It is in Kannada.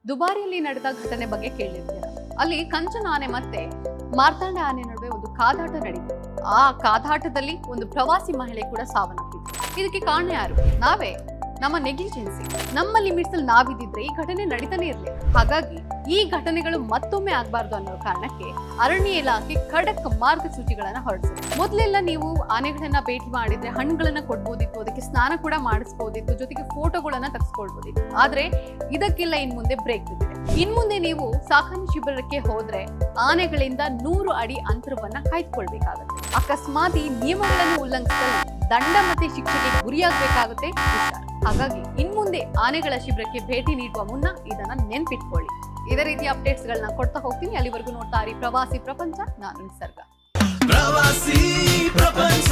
ದುಬಾರಿಯಲ್ಲಿ ನಡೆದ ಘಟನೆ ಬಗ್ಗೆ ಕೇಳಿರ್ತೀರ. ಅಲ್ಲಿ ಕಂಚನ ಆನೆ ಮತ್ತೆ ಮಾರ್ತಾಂಡ ಆನೆ ನಡುವೆ ಒಂದು ಕಾದಾಟ ನಡೀತು. ಆ ಕಾದಾಟದಲ್ಲಿ ಒಂದು ಪ್ರವಾಸಿ ಮಹಿಳೆ ಕೂಡ ಸಾವನ್ನಪ್ಪಿತು. ಇದಕ್ಕೆ ಕಾರಣ ಯಾರು? ನಾವೇ. ನಮ್ಮ ನೆಗ್ಲಿಜೆನ್ಸಿ. ನಮ್ಮ ಲಿಮಿಟ್ಸ್ ಅಲ್ಲಿ ನಾವಿದ್ದಿದ್ರೆ ಈ ಘಟನೆ ನಡೀತಾನೆ ಇರಲಿ. ಹಾಗಾಗಿ ಈ ಘಟನೆಗಳು ಮತ್ತೊಮ್ಮೆ ಆಗ್ಬಾರ್ದು ಅನ್ನೋ ಕಾರಣಕ್ಕೆ ಅರಣ್ಯ ಇಲಾಖೆ ಖಡಕ್ ಮಾರ್ಗಸೂಚಿಗಳನ್ನ ಹೊರಡಿಸಿದೆ. ಮೊದಲೆಲ್ಲ ನೀವು ಆನೆಗಳನ್ನ ಭೇಟಿ ಮಾಡಿದ್ರೆ ಹಣ್ಣುಗಳನ್ನ ಕೊಡ್ಬೋದಿತ್ತು, ಅದಕ್ಕೆ ಸ್ನಾನ ಕೂಡ ಮಾಡಿಸ್ಬೋದಿತ್ತು, ಜೊತೆಗೆ ಫೋಟೋಗಳನ್ನ ತೆಗೆಸ್ಕೊಳ್ಬೋದಿತ್ತು. ಆದ್ರೆ ಇದಕ್ಕೆಲ್ಲ ಇನ್ ಮುಂದೆ ಬ್ರೇಕ್ ಬಿದ್ದಿದೆ. ಇನ್ ಮುಂದೆ ನೀವು ಸಾಕಾಣೆ ಶಿಬಿರಕ್ಕೆ ಹೋದ್ರೆ ಆನೆಗಳಿಂದ 100 ಅಡಿ ಅಂತರವನ್ನ ಕಾಯ್ದುಕೊಳ್ಬೇಕಾಗುತ್ತೆ. ಅಕಸ್ಮಾತ್ ಈ ನಿಯಮಗಳನ್ನು ಉಲ್ಲಂಘಿಸಿದರೆ ದಂಡ ಮತ್ತೆ ಶಿಕ್ಷೆಗೆ ಗುರಿಯಾಗಬೇಕಾಗುತ್ತೆ. ಹಾಗಾಗಿ ಇನ್ ಮುಂದೆ ಆನೆಗಳ ಶಿಬಿರಕ್ಕೆ ಭೇಟಿ ನೀಡುವ ಮುನ್ನ ಇದನ್ನ ನೆನ್ಪಿಟ್ಕೊಳ್ಳಿ. ಇದೇ ರೀತಿ ಅಪ್ಡೇಟ್ಸ್ ಗಳನ್ನ ಕೊಡ್ತಾ ಹೋಗ್ತೀನಿ. ಅಲ್ಲಿವರೆಗೂ ನೋಡ್ತಾ ಇರಿ ಪ್ರವಾಸಿ ಪ್ರಪಂಚ. ನಾನು ನಿಸರ್ಗ. ಪ್ರವಾಸಿ ಪ್ರಪಂಚ.